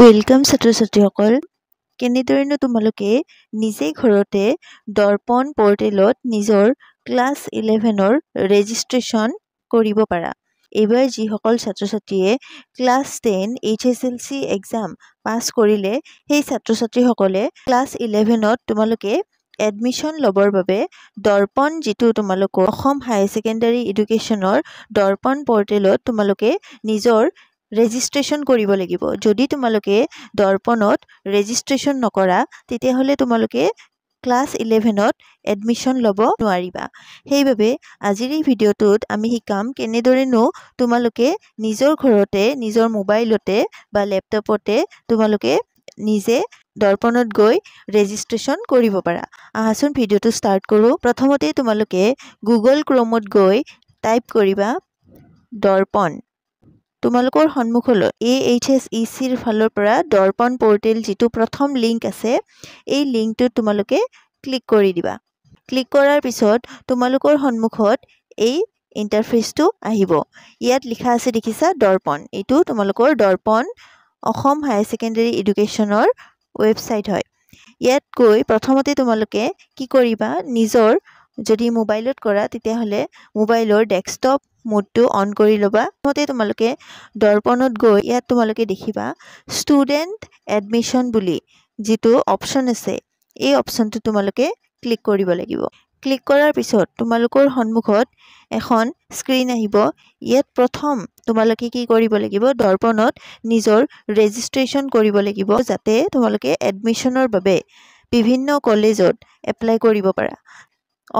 Welcome ছাত্ৰ-ছাত্ৰীসকল কেনেদৰেনো তোমালোকে নিজে ঘৰতে দৰ্পণ পোৰ্টেলত নিজৰ ক্লাছ 11ৰ ৰেজিষ্ট্ৰেশ্যন কৰিব পাৰা। এইবাৰ যিসকল ছাত্ৰ-ছাত্ৰীয়ে ক্লাছ 10 HSLC এক্সাম পাছ কৰিলে সেই ছাত্ৰ-ছাত্ৰীসকলে ক্লাছ 11ত তোমালোকে এডমিশ্যন ল'বৰ বাবে দৰ্পণ যিটো তোমালোকৰ অসম হায়াৰ ছেকেণ্ডাৰী এডুকেশ্যনৰ দৰ্পণ পোৰ্টেলত তোমালোকে নিজৰ ৰেজিষ্ট্ৰেশ্যন কৰিব লাগিব। যদি তোমালোকে দৰ্পণত ৰেজিষ্ট্ৰেশ্যন নকৰা তেতিয়াহ'লে তোমালোকে ক্লাছ 11ত এডমিশ্যন ল'ব নোৱাৰিবা। সেইবাবে আজিৰ এই ভিডিঅ'টোত আমি শিকাম কেনেদৰেনো তোমালোকে নিজৰ ঘৰতে নিজৰ মোবাইলতে বা লেপটপতে তোমালোকে নিজে দৰ্পণত গৈ ৰেজিষ্ট্ৰেশ্যন কৰিব পাৰা। আহাচোন ভিডিঅ'টো ষ্টাৰ্ট কৰোঁ। প্ৰথমতে তোমালোকে গুগল ক্ৰমত গৈ টাইপ কৰিবা দৰ্পণ। তোমালোকৰ সন্মুখলৈ AHSECৰ ফালৰ পৰা দৰ্পণ পোৰ্টেল যিটো প্ৰথম লিংক আছে এই লিংকটোত তোমালোকে ক্লিক কৰি দিবা। ক্লিক কৰাৰ পিছত তোমালোকৰ সন্মুখত এই ইণ্টাৰফেচটো আহিব। ইয়াত লিখা আছে দেখিছা দৰ্পণ। এইটো তোমালোকৰ Darpan Assam higher secondary এডুকেশ্যনৰ website হয়। ইয়াত গৈ প্ৰথমতে তোমালোকে কি কৰিবা নিজৰ যদি মোবাইলত কৰা তেতিয়াহ'লে মোবাইলৰ ডেস্কটপ মোডটো অন কৰি ল'বা। প্ৰথমতে তোমালোকে দৰ্পণত গৈ ইয়াত তোমালোকে দেখিবা ষ্টুডেণ্ট এডমিশ্যন বুলি যিটো অপশ্যন আছে এই অপশ্যনটো তোমালোকে ক্লিক কৰিব লাগিব। ক্লিক কৰাৰ পিছত তোমালোকৰ সন্মুখত এখন স্ক্ৰীন আহিব। ইয়াত প্ৰথম তোমালোকে কি কৰিব লাগিব দৰ্পণত নিজৰ ৰেজিষ্ট্ৰেশ্যন কৰিব লাগিব যাতে তোমালোকে এডমিশ্যনৰ বাবে বিভিন্ন কলেজত এপ্লাই কৰিব পাৰা।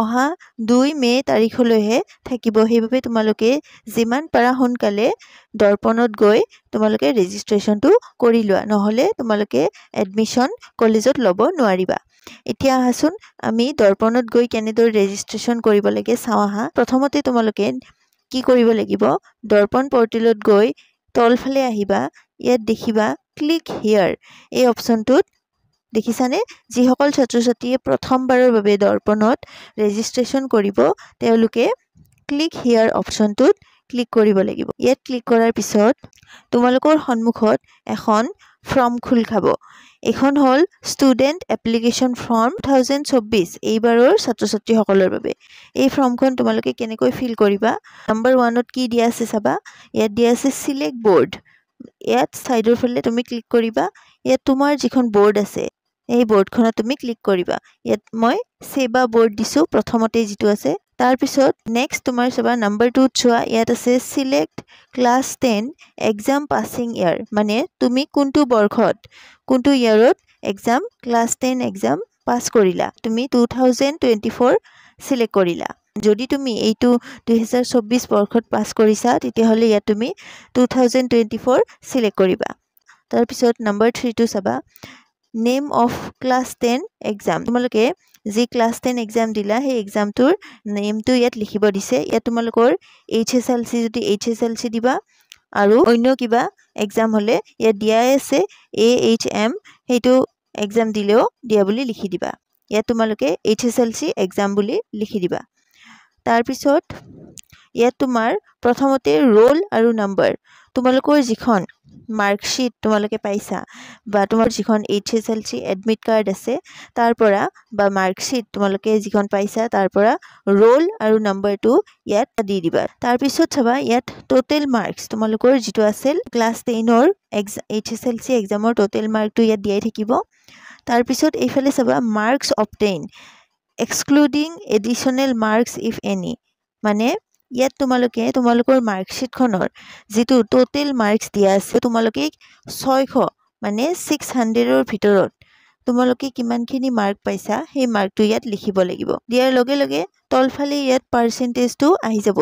অহা 2 মে তাৰিখলৈহে থাকিব। সেইবাবে তোমালোকে যিমান পাৰা সোনকালে দৰ্পণত গৈ তোমালোকে ৰেজিষ্ট্ৰেশ্যনটো কৰি লোৱা, নহ'লে তোমালোকে এডমিশ্যন কলেজত ল'ব নোৱাৰিবা। এতিয়া আহাচোন আমি দৰ্পণত গৈ কেনেদৰে ৰেজিষ্ট্ৰেশ্যন কৰিব লাগে চাওঁ আহা। প্ৰথমতে তোমালোকে কি কৰিব লাগিব দৰ্পণ পোৰ্টেলত গৈ তলফালে আহিবা। ইয়াত দেখিবা ক্লিক হিয়াৰ এই অপশ্যনটোত দেখিছানে? যিসকল ছাত্ৰ-ছাত্ৰীয়ে প্ৰথমবাৰৰ বাবে দৰ্পণত ৰেজিষ্ট্ৰেশ্যন কৰিব তেওঁলোকে ক্লিক হিয়াৰ অপশ্যনটোত ক্লিক কৰিব লাগিব। ইয়াত ক্লিক কৰাৰ পিছত তোমালোকৰ সন্মুখত এখন ফৰ্ম খোল খাব। এইখন হ'ল ষ্টুডেণ্ট এপ্লিকেশ্যন ফৰ্ম 2024 এইবাৰৰ ছাত্ৰ-ছাত্ৰীসকলৰ বাবে। এই ফৰ্মখন তোমালোকে কেনেকৈ ফিল কৰিবা নম্বৰ 1ত কি দিয়া আছে চাবা। ইয়াত দিয়া আছে চিলেক্ট বৰ্ড। ইয়াত ছাইডৰ ফালে তুমি ক্লিক কৰিবা। ইয়াত তোমাৰ যিখন বৰ্ড আছে এই বৰ্ডখনত তুমি ক্লিক কৰিবা। ইয়াত মই সেবা বৰ্ড দিছোঁ প্ৰথমতে যিটো আছে। তাৰপিছত নেক্সট তোমাৰ চাবা নম্বৰ 2ত চোৱা ইয়াত আছে চিলেক্ট ক্লাছ 10 এক্সাম পাছিং ইয়াৰ, মানে তুমি কোনটো বৰ্ষত কোনটো ইয়াৰত এক্সাম ক্লাছ 10 এক্সাম পাছ কৰিলা। তুমি 2024 চিলেক্ট কৰিলা। যদি তুমি এইটো 2024 বৰ্ষত পাছ কৰিছা তেতিয়াহ'লে ইয়াত তুমি 2024 চিলেক্ট কৰিবা। তাৰপিছত নম্বৰ 3টো চাবা নেম অফ ক্লাছ 10 এক্সাম। তোমালোকে যি ক্লাছ 10 এক্সাম দিলা সেই এক্সামটোৰ নেমটো ইয়াত লিখিব দিছে। ইয়াত তোমালোকৰ HSLC যদি HSLC দিবা আৰু অন্য কিবা এক্সাম হ'লে ইয়াত দিয়াই আছে AHM সেইটো এক্সাম দিলেও দিয়া বুলি লিখি দিবা। ইয়াত তোমালোকে HSLC এক্সাম বুলি লিখি দিবা। তাৰপিছত ইয়াত তোমাৰ প্ৰথমতে ৰোল আৰু নম্বৰ তোমালোকৰ যিখন মাৰ্কশ্বিট তোমালোকে পাইছা বা তোমাৰ যিখন HSLC এডমিট কাৰ্ড আছে তাৰ পৰা বা মাৰ্কশ্বিট তোমালোকে যিখন পাইছা তাৰ পৰা ৰোল আৰু নম্বৰটো ইয়াত দি দিবা। তাৰপিছত চাবা ইয়াত টোটেল মাৰ্কছ তোমালোকৰ যিটো আছিল ক্লাছ 10ৰ HSLC এক্সামৰ টোটেল মাৰ্কটো ইয়াত দিয়াই থাকিব। তাৰপিছত এইফালে চাবা marks obtain excluding additional marks if any, মানে ইয়াত তোমালোকে তোমালোকৰ মাৰ্কশ্বিটখনৰ যিটো টোটেল মাৰ্কছ দিয়া আছে তোমালোকে 600 মানে 600ৰ ভিতৰত তোমালোকে কিমানখিনি মাৰ্ক পাইছা সেই মাৰ্কটো ইয়াত লিখিব লাগিব। দিয়াৰ লগে লগে তলফালে ইয়াত পাৰ্চেণ্টেজটো আহি যাব।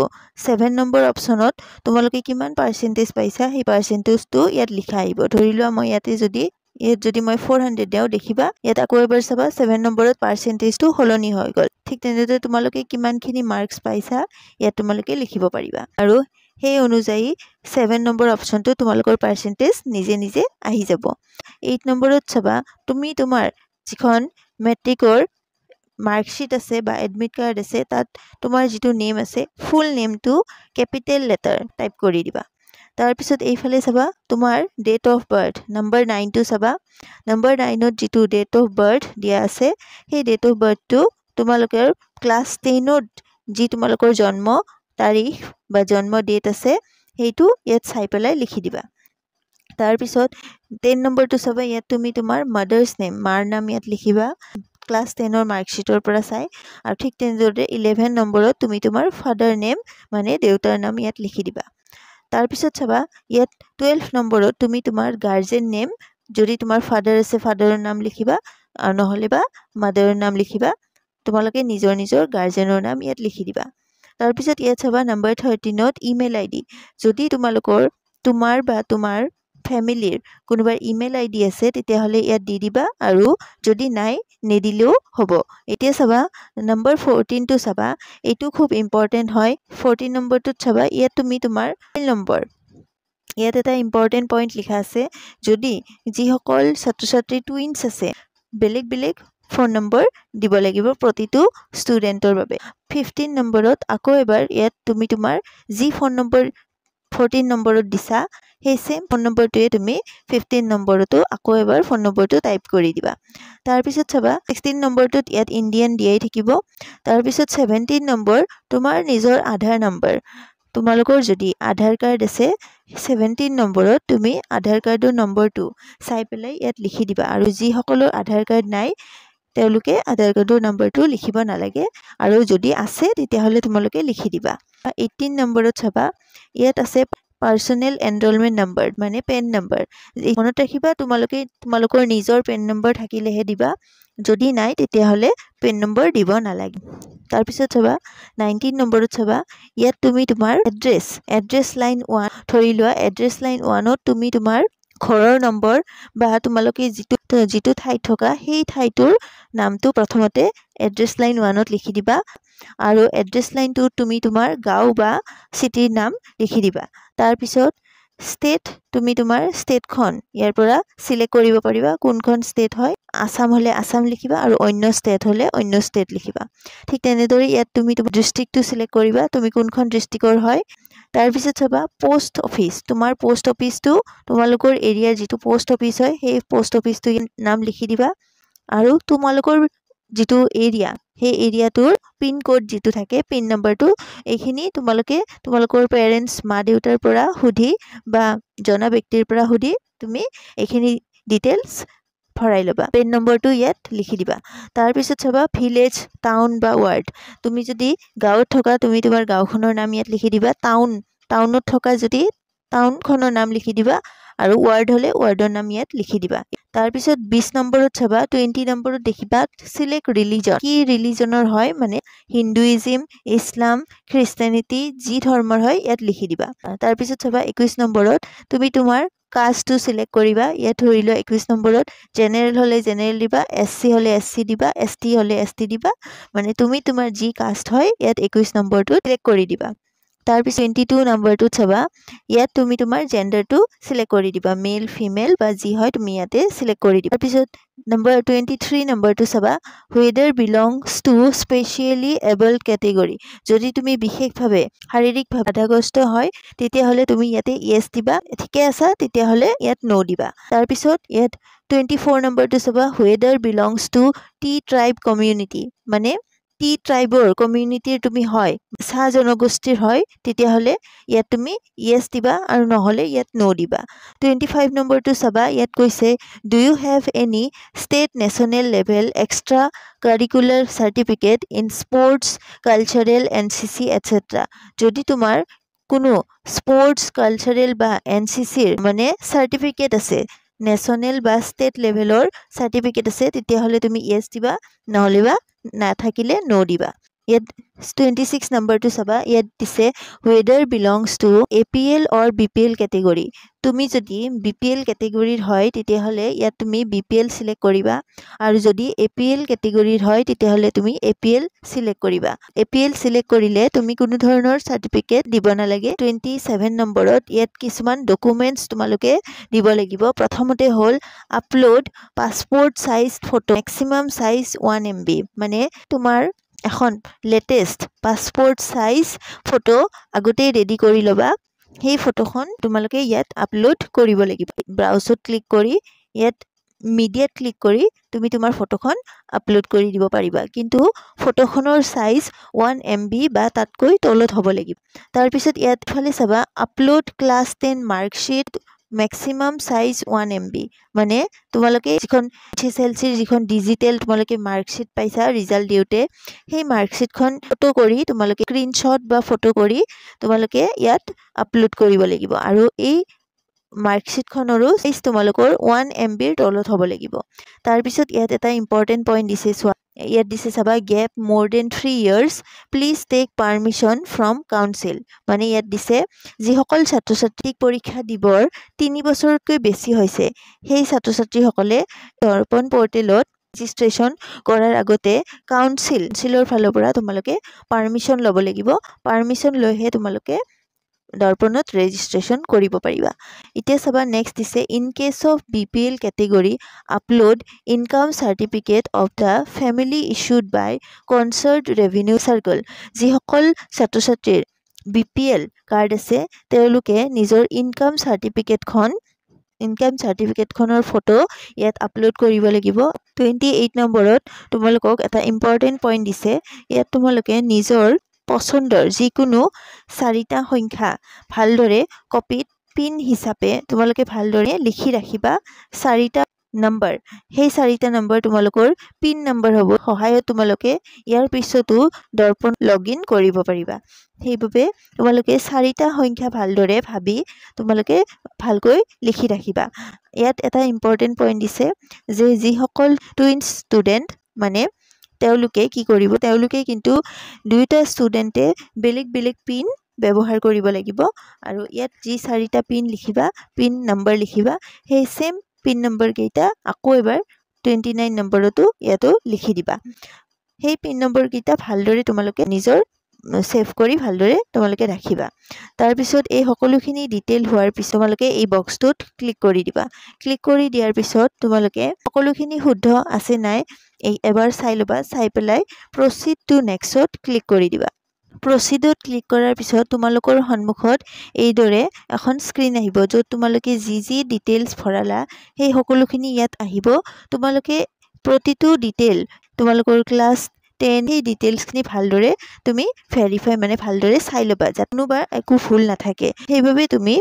7 নম্বৰ অপশ্যনত তোমালোকে কিমান পাৰ্চেণ্টেজ পাইছা সেই পাৰ্চেণ্টেজটো ইয়াত লিখা আহিব। ধৰি লোৱা মই ইয়াত যদি মই 400 দিওঁ দেখিবা ইয়াত আকৌ এবাৰ চাবা 7 নম্বৰত পাৰ্চেণ্টেজটো সলনি হৈ গ'ল। ঠিক তেনেদৰে তোমালোকে কিমানখিনি মাৰ্কছ পাইছা ইয়াত তোমালোকে লিখিব পাৰিবা আৰু সেই অনুযায়ী 7 নম্বৰ অপশ্যনটো তোমালোকৰ পাৰ্চেণ্টেজ নিজে নিজে আহি যাব। 8 নম্বৰত চাবা তুমি তোমাৰ যিখন মেট্ৰিকৰ মাৰ্কশ্বিট আছে বা এডমিট কাৰ্ড আছে তাত তোমাৰ যিটো নেম আছে ফুল নেমটো কেপিটেল লেটাৰ টাইপ কৰি দিবা। তাৰ পিছত এইফালে চাবা তোমাৰ ডেট অফ বাৰ্থ নাম্বাৰ 9 টো চাবা নাম্বাৰ 9 ত যেটো ডেট অফ বাৰ্থ দিয়া আছে সেই ডেট অফ বাৰ্থটো তোমালোকৰ ক্লাস 10 ত যি তোমালোকৰ জন্ম তাৰিখ বা জন্ম ডেট আছে সেইটো ইয়াত চাই পেলাই লিখি দিবা তাৰ পিছত 10 নম্বৰটো চাবা ইয়াত তুমি তোমাৰ মাদাৰ্স নেম মাৰ নাম ইয়াত লিখিবা ক্লাস 10 ৰ মাৰ্কশিটৰ পৰা চাই আৰু ঠিক তেনেদৰে 11 নম্বৰত তুমি তোমাৰ ফাদাৰ নেম মানে দেউতাৰ নাম ইয়াত লিখি দিবা তাৰ পিছত চাবা ইয়াত 12 নম্বৰত তুমি তোমাৰ গাৰ্জেন নেম যদি তোমাৰ ফাদাৰ আছে ফাদাৰৰ নাম লিখিবা আৰু নহলে বা মাদাৰৰ নাম লিখিবা তোমালোকে নিজৰ নিজৰ গাৰ্জেনৰ নাম ইয়াত লিখি দিবা তাৰ পিছত ইয়াত চাবা নাম্বাৰ 13 ত ইমেইল আইডি যদি তোমালোকৰ তোমাৰ বা তোমাৰ ফ্যামিলিৰ কোনোবা ইমেইল আইডি আছে তেতিয়া হলে ইয়াত দি দিবা আৰু যদি নাই নেদিলেও হ'ব এতিয়া চাবা নাম্বাৰ 14 টো চাবা এটো খুব ইম্পৰ্টেন্ট হয় 14 নম্বৰটোত চাবা ইয়াত তুমি তোমাৰ মোবাইল নম্বৰ ইয়াত এটা ইম্পৰ্টেন্ট পইণ্ট লিখা আছে যদি যিসকল ছাত্ৰ ছাত্ৰী টুইনছ আছে বেলেগ বেলেগ ফোন নম্বৰ দিব লাগিব প্ৰতিটো ষ্টুডেন্টৰ বাবে 15 নম্বৰত আকৌ এবাৰ ইয়াত তুমি তোমাৰ যি ফোন নম্বৰ 14 নম্বৰত দিছা সেই সেম ফোন নম্বৰটোৱে তুমি 15 নম্বৰতো আকৌ এবাৰ ফোন নম্বৰটো টাইপ কৰি দিবা তাৰ পিছত চাবা 16 নম্বৰটোত ইয়াত ইণ্ডিয়ান দিয়াই থাকিব তাৰ পিছত 17 নম্বৰ তোমাৰ নিজৰ আধাৰ নম্বৰ তোমালোকৰ যদি আধাৰ কাৰ্ড আছে 17 নম্বৰত তুমি আধাৰ কাৰ্ডৰ নম্বৰটো চাই পেলাই ইয়াত লিখি দিবা আৰু যি সকলৰ আধাৰ কাৰ্ড নাই তেওঁলোকে আধাৰ কাৰ্ডৰ নম্বৰটো লিখিব নালাগে আৰু যদি আছে তেতিয়া হলে তোমালোকে লিখি দিবা 18 নম্বৰত চাবা ইয়াত আছে পাৰ্সোনেল এনৰোলমেন্ট নম্বৰ মানে পেন নম্বৰ মনত ৰাখিবা তোমালোকৰ নিজৰ পেন নম্বৰ থাকিলেহে দিবা যদি নাই তেতিয়া হলে পেন নম্বৰ দিব নালাগে তাৰ পিছত চাবা 19 নম্বৰত চাবা ইয়াত তুমি তোমাৰ এড্ৰেছ লাইন 1 ধৰি লোৱা এড্ৰেছ লাইন 1 ত তুমি তোমাৰ ঘৰৰ নম্বৰ বা তোমালোকে যিটো ঠাইত থকা সেই ঠাইটোৰ নামটো প্ৰথমতে এড্ৰেছ লাইন 1 ত লিখি দিবা আৰু এড্ৰেছ লাইন 2 তুমি তোমাৰ গাঁও বা সিটিৰ নাম লিখি দিবা তাৰ পিছত স্টেট তুমি তোমাৰ স্টেটখন ইয়াৰ পৰা সিলেক্ট কৰিব পাৰিবা কোনখন স্টেট হয় আসাম হলে আসাম লিখিবা আৰু অন্য স্টেট হলে অন্য স্টেট লিখিবা ঠিক তেনেদৰে ইয়াত তুমি ডিস্ট্ৰিক্টটো সিলেক্ট কৰিবা তুমি কোনখন ডিস্ট্ৰিক্টৰ হয় তাৰ পিছত চাবা পোষ্ট অফিস তোমাৰ পোষ্ট অফিসটো তোমালোকৰ এৰিয়াৰ যেটো পোষ্ট অফিস হয় সেই পোষ্ট অফিসটো নাম লিখি দিবা আৰু তোমালোকৰ যেটো এৰিয়া সেই এৰিয়াটোৰ পিন কোড যেটো থাকে পিন নম্বৰটো এইখিনি তোমালোকৰ পেৰেন্টস মা দেউতাৰ পৰা হুধি বা জনা ব্যক্তিৰ পৰা হুধি তুমি এইখিনি ডিটেইলছ ভৰাই লবা পিন নম্বৰটো ইয়াত লিখি দিবা তাৰ পিছত চাবা ভিলেজ টাউন বা ওয়াৰ্ড তুমি যদি গাঁৱত থকা তুমি তোমাৰ গাঁওখনৰ নাম ইয়াত লিখি দিবা টাউনত থকা যদি টাউনখনৰ নাম লিখি দিবা আৰু ওয়াৰ্ড হলে ওয়াৰ্ডৰ নাম ইয়াত লিখি দিবা তাৰ পিছত 20 নম্বৰত চাবা 20 নম্বৰত দেখিবা সিলেক্ট ৰিলিজন কি ৰিলিজনৰ হয় মানে হিন্দুইজম ইছলাম খ্ৰীষ্টানিটি যি ধৰ্মৰ হয় ইয়াত লিখি দিবা তাৰ পিছত চাবা 21 নম্বৰত তুমি তোমাৰ কাষ্টটো সিলেক্ট কৰিবা ইয়াত ধৰি লোৱা 21 নম্বৰত জেনাৰেল হলে জেনাৰেল দিবা এসসি হলে এসসি দিবা এসটি হলে এসটি দিবা মানে তুমি তোমাৰ যি কাষ্ট হয় ইয়াত 21 নম্বৰটো সিলেক্ট কৰি দিবা তাৰ পিছত 22 নম্বৰটো চাবা ইয়াত তুমি তোমাৰ জেন্ডাৰটো সিলেক্ট কৰি দিবা মেল ফিমেল বা যি হয় তুমি ইয়াতে সিলেক্ট কৰি দিবা তাৰ পিছত নম্বৰ 23 নম্বৰটো চাবা whether belongs to specially able category যদি তুমি বিশেষভাৱে শাৰীৰিকভাৱে বাধাগ্ৰস্ত হয় তেতিয়া হলে তুমি ইয়াতে yes দিবা ঠিকে আছে তেতিয়া হলে ইয়াত no দিবা তাৰ পিছত ইয়াত 24 নম্বৰটো চাবা whether belongs to T tribe community মানে টি ট্ৰাইবৰ কমিউনিটিৰ তুমি হয় সা জনগোষ্ঠীৰ হয় তেতিয়া হলে ইয়াত তুমি yes দিবা আৰু নহলে ইয়াত no দিবা 25 নম্বৰটো চাবা ইয়াত কৈছে do you have any state national level extra curricular certificate in sports cultural NCC etc যদি তোমাৰ কোনো স্পোৰ্টস কালচাৰাল বা NCC মানে সাৰ্টিফিকেট আছে ন্যাশনাল বা স্টেট লেভেলৰ সার্টিফিকেট আছে তেতিয়া হলে তুমি yes দিবা নহলে বা না থাকিলে no দিবা ইয়াত 26 নম্বৰটো চাবা ইয়াত দিছে whether belongs to APL or BPL category তুমি যদি BPL ক্যাটেগৰিৰ হয় তেতিয়া হলে ইয়াত তুমি BPL সিলেক্ট কৰিবা আৰু যদি APL ক্যাটেগৰিৰ হয় তেতিয়া হলে তুমি APL সিলেক্ট কৰিবা APL সিলেক্ট কৰিলে তুমি কোনো ধৰণৰ সাৰ্টিফিকেট দিব নালাগে 27 নম্বৰত ইয়াত কিছুমান ডকুমেন্টস তোমালোকে দিব লাগিব প্ৰথমতে হল upload passport size photo maximum size 1 MB মানে তোমাৰ এখন লেটেস্ট পাসপোৰ্ট সাইজ ফটো আগতে ৰেডি কৰি লবা সেই ফটোখন তোমালোকে ইয়াত আপলোড কৰিব লাগিব ব্ৰাউজত ক্লিক কৰি ইয়াত মিডিয়াত ক্লিক কৰি তুমি তোমাৰ ফটোখন আপলোড কৰি দিব পাৰিবা কিন্তু ফটোখনৰ সাইজ 1 MB বা তাতকৈ তলত হ'ব লাগিব তাৰ পিছত ইয়াত ফালে চাবা upload class 10 marksheet maximum size 1 MB মানে তোমালোকে যিখন SSLC যিখন ডিজিটেল তোমালোকে মাৰ্কশিট পাইছা ৰিজাল্ট দিওতে সেই মাৰ্কশিটখন ফটো কৰি তোমালোকে স্ক্ৰিনশ্বট বা ফটো কৰি তোমালোকে ইয়াত আপলোড কৰিব লাগিব আৰু এই মাৰ্কশিটখনৰো সাইজ তোমালোকৰ 1 MB ৰ তলত হ'ব লাগিব তাৰ পিছত ইয়াত এটা ইম্পৰ্টেন্ট পইণ্ট দিছে চোৱা ইয়াত দিছে চাবা gap more than 3 years please take permission from council মানে ইয়াত দিছে যিসকল ছাত্ৰ-ছাত্ৰীক পৰীক্ষা দিবৰ 3 বছৰতকৈ বেছি হৈছে সেই ছাত্ৰ-ছাত্ৰীসকলে দৰ্পণ পৰ্টেলত ৰেজিষ্ট্ৰেচন কৰাৰ আগতে কাউন্সিলৰ ফালৰ পৰা তোমালোকে পাৰমিশন ল'ব লাগিব পাৰমিশন লৈহে তোমালোকে দৰ্পণত ৰেজিষ্ট্ৰেচন কৰিব পাৰিবা এতিয়া চাবা নেক্সট দিছে in case of BPL category upload income certificate of the family issued by concerned revenue circle যিসকল ছাত্ৰ-ছাত্ৰীৰ BPL কাৰ্ড আছে তেওঁলোকে নিজৰ ইনকাম সাৰ্টিফিকেটখনৰ ফটো ইয়াত আপলোড কৰিব লাগিব 28 নম্বৰত তোমালোকক এটা ইম্পৰ্টেন্ট পইণ্ট দিছে ইয়াত তোমালোকে নিজৰ পছন্দৰ যিকোনো 4টা সংখ্যা ভালদৰে কপিত পিন হিচাপে তোমালোকে ভালদৰে লিখি ৰাখিবা 4টা নম্বৰ সেই 4টা নম্বৰ তোমালোকৰ পিন নম্বৰ হ'ব সহায়ত তোমালোকে ইয়াৰ পিছতো দৰ্পণ লগইন কৰিব পাৰিবা সেইভাবে তোমালোকে 4টা সংখ্যা ভালদৰে ভাবি তোমালোকে ভালকৈ লিখি ৰাখিবা ইয়াত এটা ইম্পৰ্টেন্ট পইণ্ট দিছে যে যিসকল টুইনছ ষ্টুডেন্ট মানে তেওঁলোকে কি কৰিব তেওঁলোকে কিন্তু দুইটা ষ্টুডেন্টে বেলেগ বেলেগ পিন ব্যৱহাৰ কৰিব লাগিব আৰু ইয়াত যি 4টা পিন লিখিবা পিন নম্বৰ লিখিবা সেই সেম পিন নম্বৰ কেইটা আকৌ এবাৰ 29 নম্বৰতো ইয়াতো লিখি দিবা সেই পিন নম্বৰ কেইটা ভালদৰে তোমালোকে নিজৰ সেভ কৰি ভালদৰে তোমালোকে ৰাখিবা তাৰ পিছত এই সকলোখিনি ডিটেইল হোৱাৰ পিছত তোমালোকে এই বক্সটোত ক্লিক কৰি দিবা ক্লিক কৰি দিয়াৰ পিছত তোমালোকে সকলোখিনি শুদ্ধ আছে নাই এই এবাৰ চাই লবা চাই পেলাই proceed to nextত ক্লিক কৰি দিবা proceedত ক্লিক কৰাৰ পিছত তোমালোকৰ সন্মুখত এইদৰে এখন স্ক্ৰীন আহিব য'ত তোমালোকে যি ডিটেইলছ ভৰালা সেই সকলোখিনি ইয়াত আহিব তোমালোকে প্ৰতিটো ডিটেইল তোমালোকৰ ক্লাছ 10 এই ডিটেইলছখিনি ভালদৰে তুমি ভেৰিফাই মানে ভালদৰে চাই লবা যাতনোবা একো ভুল নাথাকে সেইভাবে তুমি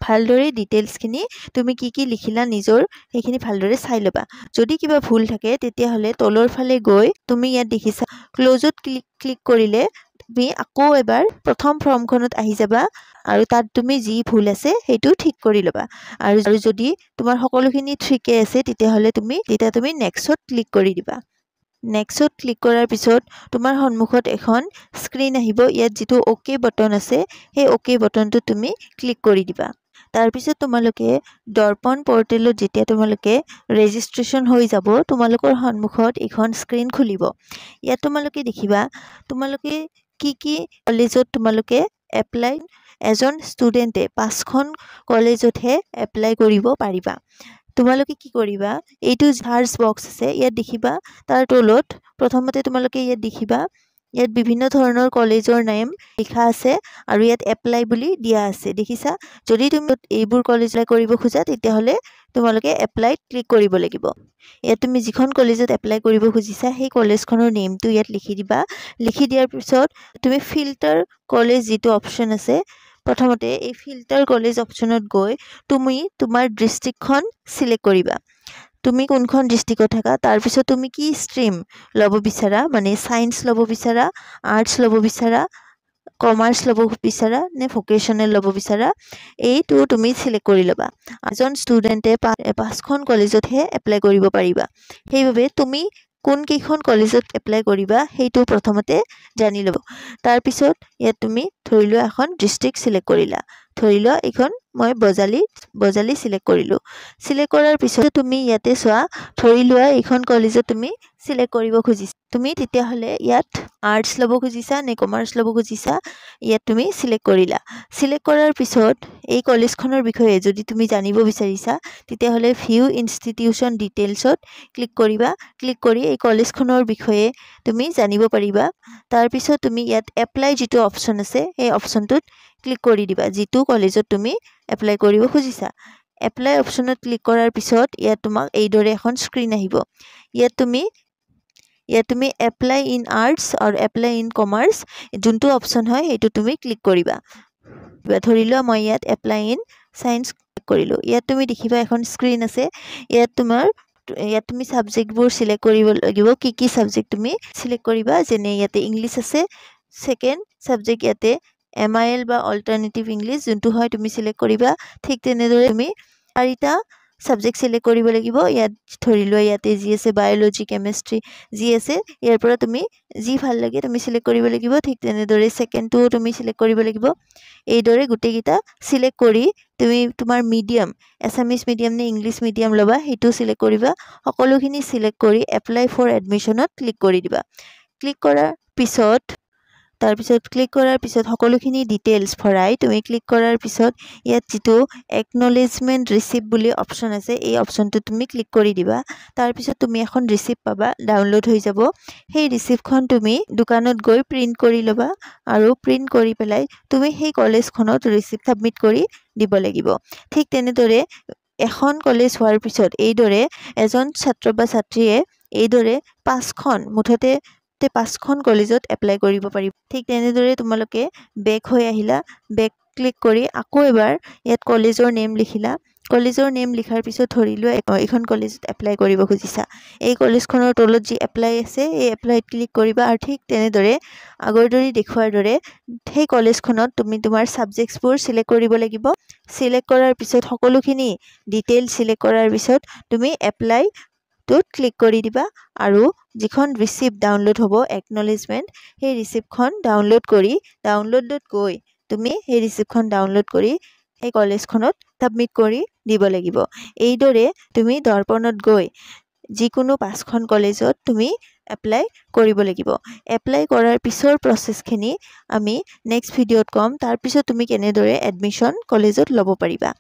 ভালদৰে ডিটেইলছখিনি তুমি কি লিখিলা নিজৰ সেইখিনি ভালদৰে চাই লবা যদি কিবা ভুল থাকে তেতিয়া হলে তলৰ ফালে গৈ তুমি ইয়াত দেখিছা ক্লোজত ক্লিক কৰিলে তুমি আকৌ এবাৰ প্ৰথম ফৰ্মখনত আহি যাবা আৰু তাত তুমি যি ভুল আছে হেতু ঠিক কৰি লবা আৰু যদি তোমাৰ সকলোখিনি ঠিকে আছে তেতিয়া হলে তুমি নেক্সটত ক্লিক কৰি দিবা নেক্সটত ক্লিক কৰাৰ পিছত তোমাৰ সন্মুখত এখন স্ক্ৰীন আহিব ইয়াত যেটো ওকে বটন আছে সেই ওকে বটনটো তুমি ক্লিক কৰি দিবা তাৰ পিছত তোমালোকে দৰ্পণ পৰ্টেলত যেতিয়া তোমালোকে ৰেজিষ্ট্ৰেচন হৈ যাব তোমালোকৰ সন্মুখত এখন স্ক্ৰীন খুলিব ইয়াত তোমালোকে দেখিবা তোমালোকে কি কলেজত তোমালোকে এপ্লাই এজন ষ্টুডেন্টে 5খন কলেজতহে এপ্লাই কৰিব পাৰিবা তোমালোকে কি কৰিবা এইটো সাৰ্চ বক্স আছে ইয়াত দেখিবা তাৰ তলত প্ৰথমতে তোমালোকে ইয়াত দেখিবা ইয়াত বিভিন্ন ধৰণৰ কলেজৰ নাম লিখা আছে আৰু ইয়াত এপ্লাই বুলি দিয়া আছে দেখিছা যদি তুমি এইবোৰ কলেজলৈ কৰিব খোজা তেতিয়া হলে তোমালোকে এপ্লাইত ক্লিক কৰিব লাগিব ইয়াত তুমি যিখন কলেজত এপ্লাই কৰিব খুজিছা সেই কলেজখনৰ নেমটো ইয়াত লিখি দিবা লিখি দিয়াৰ পিছত তুমি ফিল্টাৰ কলেজ যেটো অপচন আছে প্ৰথমতে এই ফিল্টাৰ কলেজ অপচনত গৈ তুমি তোমাৰ ডিস্ট্ৰিক্টখন সিলেক্ট কৰিবা তুমি কোনখন ডিস্ট্ৰিক্টত থাকা তাৰ পিছত তুমি কি ষ্ট্ৰীম লব বিচাৰা মানে সায়েন্স লব বিচাৰা আৰ্টছ লব বিচাৰা কমাৰ্চ লব বিচাৰা নে ভোকেশনাল লব বিচাৰা এইটো তুমি সিলেক্ট কৰি লবা এজন ষ্টুডেন্টে 5খন কলেজতহে এপ্লাই কৰিব পাৰিবা সেইভাবে তুমি কোন কেইখন কলেজত এপ্লাই কৰিবা হেতু প্ৰথমতে জানি লব তাৰ পিছত ইয়াত তুমি ধৰিলো এখন ডিস্ট্ৰিক্ট সিলেক্ট কৰিলা ধৰিলো এখন মই বজালি সিলেক্ট কৰিলো সিলেক্ট কৰাৰ পিছত তুমি ইয়াতে চোৱা ধৰিলো এখন কলেজত তুমি সিলেক্ট কৰিব খুজিছা তুমি তেতিয়াহ'লে ইয়াত আৰ্টছ ল'ব খুজিছা নে কমাৰ্চ ল'ব খুজিছা ইয়াত তুমি সিলেক্ট কৰিলা সিলেক্ট কৰাৰ পিছত এই কলেজখনৰ বিষয়ে যদি তুমি জানিব বিচাৰিছা তেতিয়াহ'লে ভিউ ইনষ্টিটিউচন ডিটেইলছত ক্লিক কৰিবা ক্লিক কৰি এই কলেজখনৰ বিষয়ে তুমি জানিব পাৰিবা তাৰ পিছত তুমি ইয়াত এপ্লাই যেটো অপচন আছে এই অপচনটোত ক্লিক কৰি দিবা যেটো কলেজত তুমি এপ্লাই কৰিব খুজিছা এপ্লাই অপচনত ক্লিক কৰাৰ পিছত ইয়াত তোমাক এইদৰে এখন স্ক্ৰীন আহিব ইয়াত তুমি এপ্লাই ইন আৰ্টছ আৰু এপ্লাই ইন কমাৰ্চ যোনটো অপচন হয় এইটো তুমি ক্লিক কৰিবা ধৰি লোৱা মই ইয়াত এপ্লাই ইন সায়েন্স ক্লিক কৰিলো ইয়াত তুমি দেখিবা এখন স্ক্ৰীন আছে ইয়াত তুমি সাবজেক্টবোৰ সিলেক্ট কৰিব লাগিব কি সাবজেক্ট তুমি সিলেক্ট কৰিবা যেনে ইয়াতে ইংলিশ আছে সেকেন্ড সাবজেক্ট ইয়াতে MIL বা অল্টাৰনেটিভ ইংলিশ যোনটো হয় তুমি সিলেক্ট কৰিবা ঠিক তেনেদৰে তুমি চাৰিটা সাবজেক্ট সিলেক্ট কৰিব লাগিব ইয়াত ধৰি লোৱা ইয়াতে যি আছে বায়োলজি কেমিষ্ট্ৰি যি আছে ইয়াৰ পৰা তুমি যি ভাল লাগে তুমি সিলেক্ট কৰিব লাগিব ঠিক তেনেদৰে সেকেন্ডটো তুমি সিলেক্ট কৰিব লাগিব এইদৰে গুটেকিটা সিলেক্ট কৰি তুমি তোমাৰ মিডিয়াম এছামিজ মিডিয়াম নে ইংলিশ মিডিয়াম লবা হেতু সিলেক্ট কৰিবা সকলোখিনি সিলেক্ট কৰি এপ্লাই ফৰ এডমিশনত ক্লিক কৰি দিবা ক্লিক কৰাৰ পিছত ক্লিক কৰাৰ পিছত সকলোখিনি ডিটেইলছ ভৰাই তুমি ক্লিক কৰাৰ পিছত ইয়াত যেটো একনলেজমেন্ট ৰিসিপ্ট বুলি অপচন আছে এই অপচনটো তুমি ক্লিক কৰি দিবা তাৰ পিছত তুমি এখন ৰিসিপ্ট পাবা ডাউনলোড হৈ যাব সেই ৰিসিপ্টখন তুমি দোকানত গৈ প্ৰিন্ট কৰি লবা আৰু প্ৰিন্ট কৰি পেলাই তুমি সেই কলেজখনত ৰিসিপ্ট সাবমিট কৰি দিব লাগিব ঠিক তেনেদৰে এখন কলেজ হোৱাৰ পিছত এইদৰে এজন ছাত্ৰ বা ছাত্ৰীয়ে এইদৰে পাঁচখন মুঠতে 5খন কলেজত এপ্লাই কৰিব পাৰিব ঠিক তেনেদৰে তোমালোকে বেক হৈ আহিলা বেক ক্লিক কৰি আকৌ এবাৰ ইয়াত কলেজৰ নেম লিখিলা কলেজৰ নেম লিখাৰ পিছত ধৰি লোৱা এখন কলেজত এপ্লাই কৰিব খুজিছা এই কলেজখনৰ তলত যি এপ্লাই আছে এই এপ্লাইত ক্লিক কৰিবা আৰু ঠিক তেনেদৰে আগৰ দৰে দেখুৱাৰ দৰে সেই কলেজখনত তুমি তোমাৰ সাবজেক্টছবোৰ সিলেক্ট কৰিব লাগিব সিলেক্ট কৰাৰ পিছত সকলোখিনি ডিটেইল সিলেক্ট কৰাৰ পিছত তুমি এপ্লাই তো ক্লিক কৰি দিবা আৰু যিখন ৰিসিপ্ট ডাউনলোড হ'ব একনলেজমেন্ট সেই ৰিসিপ্টখন ডাউনলোডত গৈ তুমি সেই ৰিসিপ্টখন ডাউনলোড কৰি এই কলেজখনত সাবমিট কৰি দিব লাগিব এইদৰে তুমি দৰ্পণত গৈ যিকোনো 5খন কলেজত তুমি এপ্লাই কৰিব লাগিব এপ্লাই কৰাৰ পিছৰ প্ৰসেসখিনি আমি নেক্সট ভিডিঅত কম তাৰ পিছত তুমি কেনেদৰে এডমিশন কলেজত ল'ব পাৰিবা